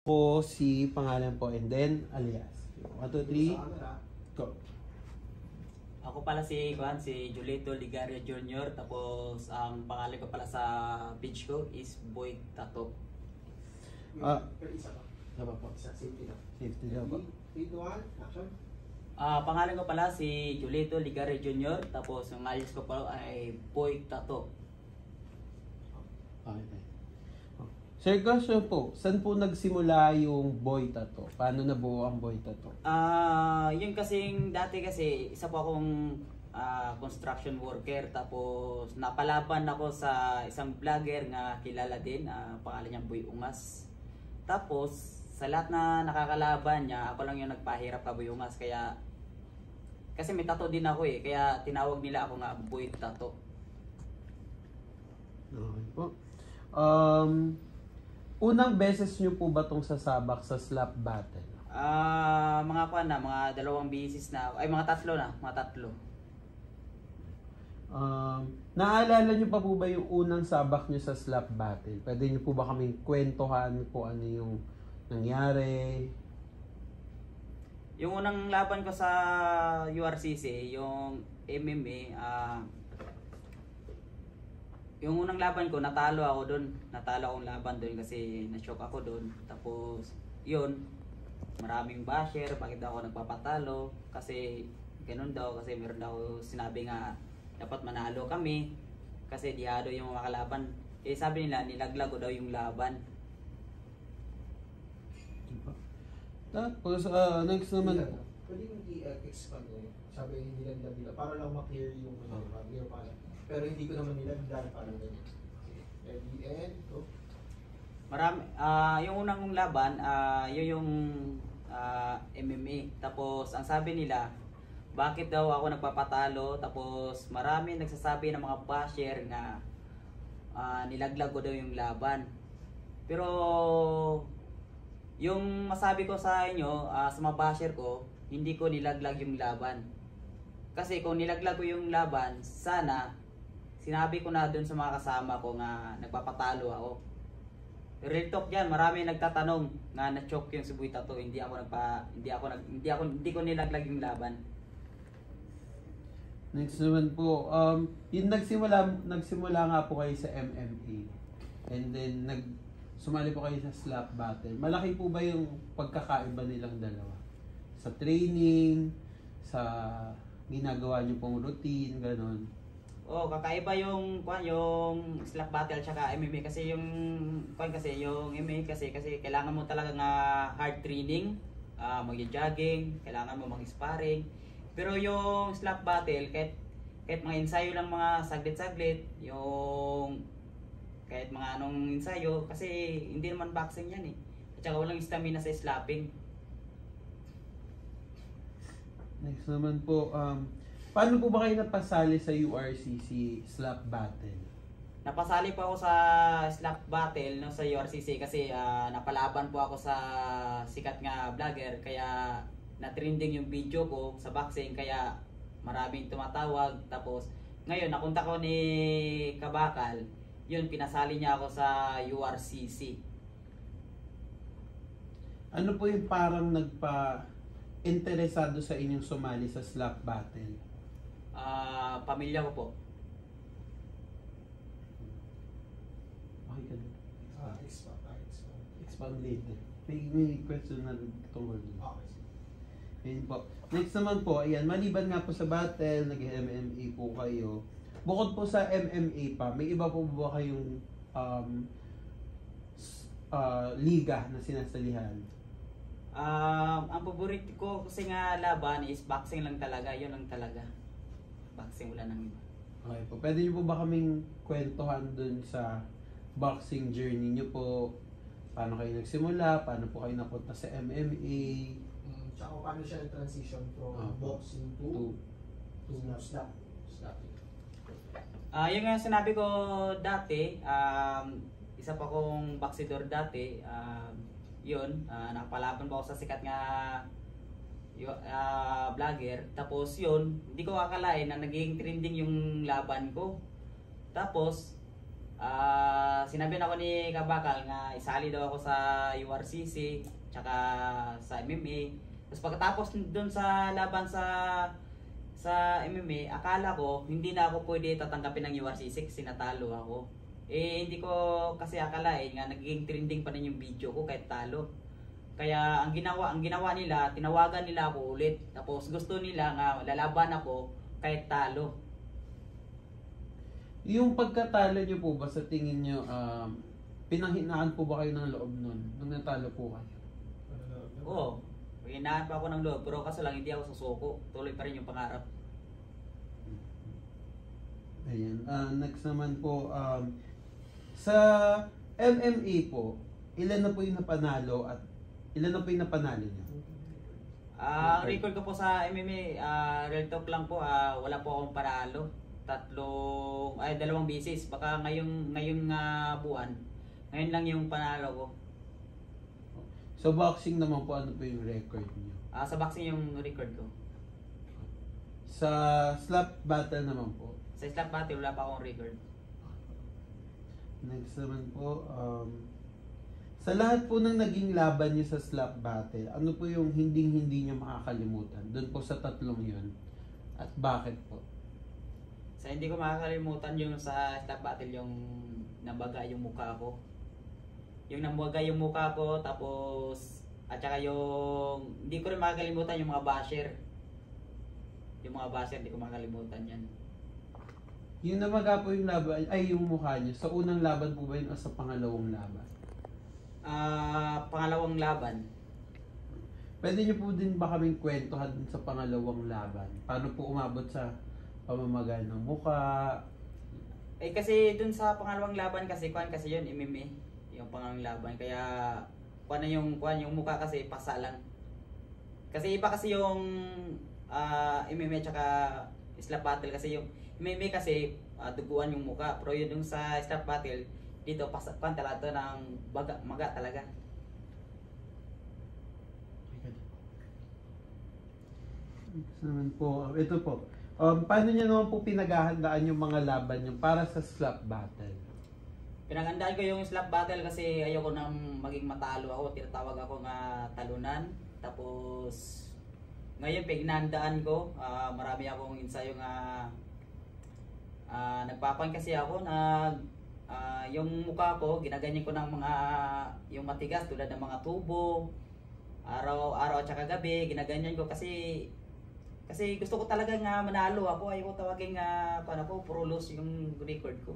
Po si pangalan po and then alias. 1, 2, 3, go. Ako pala si Julito Ligario Jr. Tapos ang pangalan ko pala sa page ko is Boy Tato. Pero isa pa. Diba po? Isa, safety lang. Safety daw po. 3, 2, 1, action. Pangalan ko pala si Julito Ligario Jr. Tapos yung alias ko pala ay Boy Tato. Okay. Sir, question po, saan po nagsimula yung Boy Tato? Paano nabuo ang Boy Tato? Yun kasing dati kasi isa po akong construction worker, tapos napalaban ako sa isang vlogger na kilala din, pangalan niya Boy Ungas. Tapos sa lahat na nakakalaban niya, ako lang yung nagpahirap ka Boy Ungas, kaya kasi may tato din ako kaya tinawag nila ako nga Boy Tato. Okay po. Unang beses nyo po ba itong sasabak sa slap battle? Mga mga 2 beses na, ay mga 3 na, mga 3. Naalala nyo pa po ba yung unang sabak nyo sa slap battle? Pwede nyo po ba kaming kwentuhan kung ano yung nangyari? Yung unang laban ko sa URCC, yung MMA, yung unang laban ko, natalo ako doon. Natalo akong laban doon kasi na-shock ako doon. Tapos, yun, maraming basher, bakit daw ako nagpapatalo? Kasi, ganun daw, kasi meron daw sinabi nga, dapat manalo kami. Kasi dihado yung mga kalaban. Sabi nila, nilaglag ko daw yung laban. Tapos, next naman. Pwede yung i-expand mo yun. Sabi yung nilaglag nila, para lang ma-clear yung clear pala. Pero hindi ko naman nilaglag, parang ganyan. Ready and go. Marami, yung unang kong laban, yun yung MMA. Tapos, ang sabi nila, bakit daw ako nagpapatalo? Tapos, marami nagsasabi ng mga basher na nilaglag ko daw yung laban. Pero, yung masabi ko sa inyo, sa mga basher ko, hindi ko nilaglag yung laban. Kasi kung nilaglag ko yung laban, sana sinabi ko na dun sa mga kasama ko nga nagpapatalo ako. Real talk yan, marami nagtatanong nga na-choke yung si Boy Tato, hindi ko nilaglag yung laban. Next naman po, yung nagsimula nga po kayo sa MMA. And then, sumali po kayo sa slap battle. Malaki po ba yung pagkakaiba nilang dalawa? Sa training, sa ginagawa niyo pong routine, gano'n? Kakaiba yung slap battle tsaka MMA kasi yung MMA kasi kailangan mo talaga nga hard training, mag-jogging, kailangan mo mag-sparring. Pero yung slap battle kahit mga ensayo lang, mga saglit-saglit, yung kahit mga anong ensayo kasi hindi naman boxing yan at saka walang stamina sa slapping. Next naman po, paano po ba kayo napasali sa URCC slap battle? Napasali po ako sa slap battle sa URCC kasi napalaban po ako sa sikat nga vlogger, kaya na-trending yung video ko sa boxing, kaya maraming tumatawag. Tapos ngayon napunta ko ni Kabakal, yun pinasali niya ako sa URCC. Ano po yung parang interesado sa inyong sumali sa slap battle? Pamilya ko po. Okay ka din. Expand Expand. later. May question na tungkol dun. Okay. Ayun po. Next naman po, ayan, maliban nga po sa battle, nag-MMA po kayo. Bukod po sa MMA pa, may iba po ba kayong liga na sinasalihan? Ang paborito ko kasi nga laban is boxing lang talaga, yun lang talaga. Boxing, wala nang iba. Okay po. Pwede niyo po ba kaming kwentuhan dun sa boxing journey niyo po? Paano kayo nagsimula? Paano po kayo napunta sa MMA? Tsaka paano siya transition from boxing to slap? Yung nga sinabi ko dati, isa pa kong boxidor dati, yun, nakapalaban pa ako sa sikat nga vlogger. Tapos yun, hindi ko akalain na naging trending yung laban ko. Tapos Sinabi na ako ni Kabakal nga isali daw ako sa URCC tsaka sa MMA. Tapos pagkatapos dun sa laban sa MMA, akala ko hindi na ako pwede tatanggapin ng URCC kasi natalo ako. Hindi ko kasi akalain nga nagiging trending pa rin yung video ko kahit talo. Kaya ang ginawa nila, tinawagan nila ako ulit. Tapos gusto nila nga lalaban ako kahit talo. Yung pagkatalo nyo po ba sa tingin nyo, pinanghinaan po ba kayo ng loob nun nung natalo po kayo? Oo. Hinaan pa ako ng loob, pero kaso lang hindi ako susuko. Tuloy pa rin yung pangarap. Ayan. Next naman po, sa MMA po, ilan na po yung napanalo at ilan na po yung napanalo nyo? Ang record ko po sa MMA, real talk lang po, wala po akong panalo. Dalawang beses. Baka ngayong buwan, ngayon lang yung panalo ko. So boxing naman po, ano po yung record nyo? Sa boxing yung record ko. Sa slap battle naman po? Sa slap battle, wala pa akong record. Next naman po, sa lahat po ng naging laban niyo sa slap battle, ano po yung hindi niyo makakalimutan? Doon po sa tatlong yun. At bakit po? Sa hindi ko makakalimutan yung sa slap battle, yung nabaga yung mukha ko. Yung nabaga yung mukha ko, tapos at saka yung hindi ko rin makakalimutan yung mga basher. Yung mga basher, hindi ko makakalimutan yan. Yung namaga po yung laban, ay yung mukha niyo, sa unang laban po ba yun o sa pangalawang laban? Pangalawang laban. Pwede niyo po din ba kaming kwentuhan dun sa pangalawang laban? Paano po umabot sa pamamagal ng mukha? Kasi dun sa pangalawang laban kasi, kasi yun, MMA. Yung pangalawang laban. Kaya, yung mukha kasi, pasa lang. Kasi iba kasi yung MMA tsaka slap battle kasi yung MMA kasi duguan yung mukha. Pero yun yung sa slap battle, dito talaga ng maga talaga. Naman po, ito po. Paano niyo naman po pinaghahandaan yung mga laban niyo para sa slap battle? Pinaghandaan ko yung slap battle kasi ayoko nang maging matalo ako. Tinatawag ako nga talunan. Tapos ngayon pinaghandaan ko, marami akong ensayo nga nagpapan kasi ako yung mukha ko, ginaganyan ko ng mga yung matigas tulad ng mga tubo. Araw-araw at saka gabi, ginaganyan ko kasi gusto ko talaga nga manalo ako. Ayoko tawagin nga puro lose yung record ko.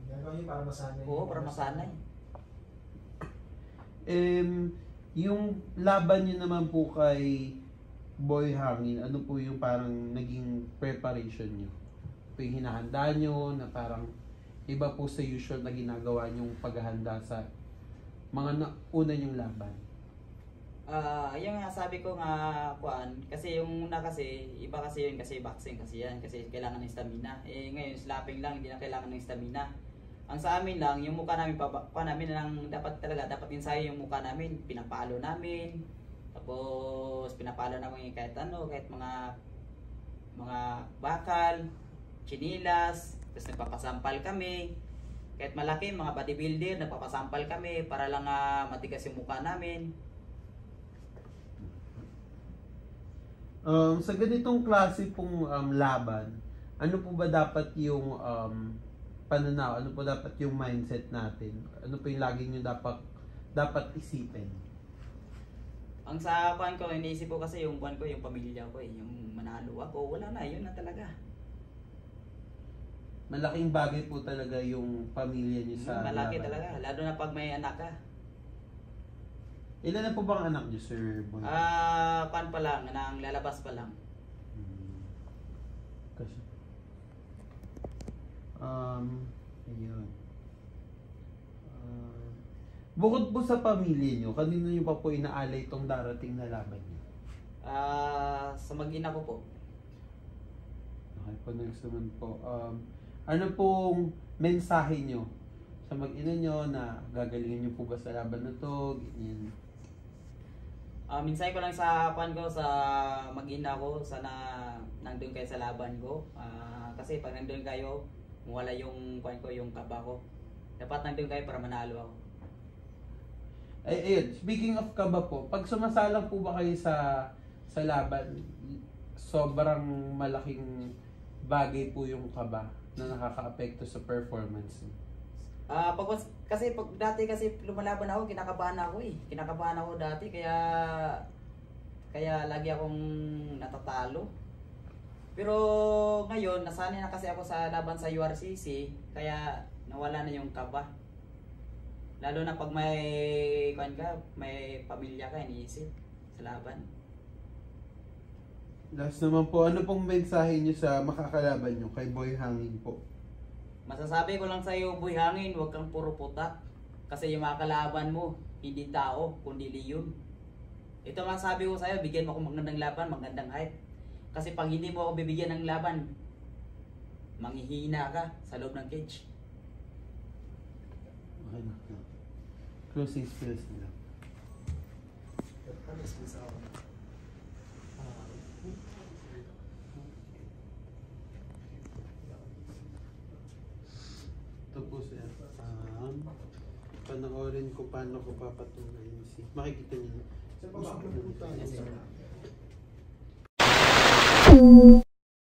Gagawin para masanay. Oo, para masanay. Yung laban niyo naman po kay Boy Hangin, ano po yung parang naging preparation niyo? Ito yung hinahanda niyo na parang iba po sa usual na ginagawa niyong paghahanda sa mga una niyong laban? Yung nga sabi ko nga kasi yung una kasi iba kasi yun kasi boxing kasi yan kasi kailangan ng stamina. Ngayon slapping lang, hindi na kailangan ng stamina. Ang sa amin lang yung mukha namin namin lang dapat ensayo yung mukha namin, pinapalo namin. Tapos pinapalo namin kahit mga bakal, chinilas, tapos nagpapasampal kami. Kahit malaki mga bodybuilder, nagpapasampal kami para lang matigas yung mukha namin. Sa ganitong klase pong laban, ano po ba dapat yung pananaw? Ano po dapat yung mindset natin? Ano po yung lagi nyo dapat isipin? Ang sa ko, iniisip ko kasi yung yung pamilya ko yung manalo ako, wala na, yun na talaga. Malaking bagay po talaga yung pamilya nyo sa malaki laban. talaga, lalo na pag may anak ka. Ilan na po bang anak nyo, Sir Boy? Pa lang, nang lalabas pa lang. Kasi ayun. Bukod po sa pamilya nyo, kanino nyo pa po inaalay itong darating na laban nyo? Sa mag-ina ko po. Okay po, next naman po. Ano pong mensahe nyo sa mag-ina nyo na gagalingin nyo po ba sa laban na to? Ganyan. Minsay ko lang sa sa mag-ina ko, sana nandun kayo sa laban ko. Kasi pag nandun kayo, wala yung yung kaba ko. Dapat nandun kayo para manalo ako. Ay, ayun, speaking of kaba po, pag sumasalang po ba kayo sa laban, sobrang malaking bagay po yung kaba na nakaka-apekto sa performance niyo? Kasi pag dati kasi lumalaban ako, kinakabahan ako eh. Kinakabahan ako dati kaya lagi akong natatalo. Pero ngayon, nasanay na kasi ako sa laban sa URCC, kaya nawala na yung kaba. Lalo na pag may may pamilya ka, iniisip sa laban. Last naman po, ano pong mensahe niyo sa makakalaban niyo kay Boy Hangin po? Masasabi ko lang sa iyo, Boy Hangin, huwag kang puro putak. Kasi yung mga kalaban mo, hindi tao, kundi leyon. Ito nga sabi ko sa iyo, bigyan mo ako magandang laban, magandang height. Kasi pag hindi mo ako bibigyan ng laban, manghihina ka sa loob ng cage. Okay na. Closing spells nila. Ito po sir. Panoorin ko paano ko papatunayan si. Makikita niyo. Sir, pababa po tayo.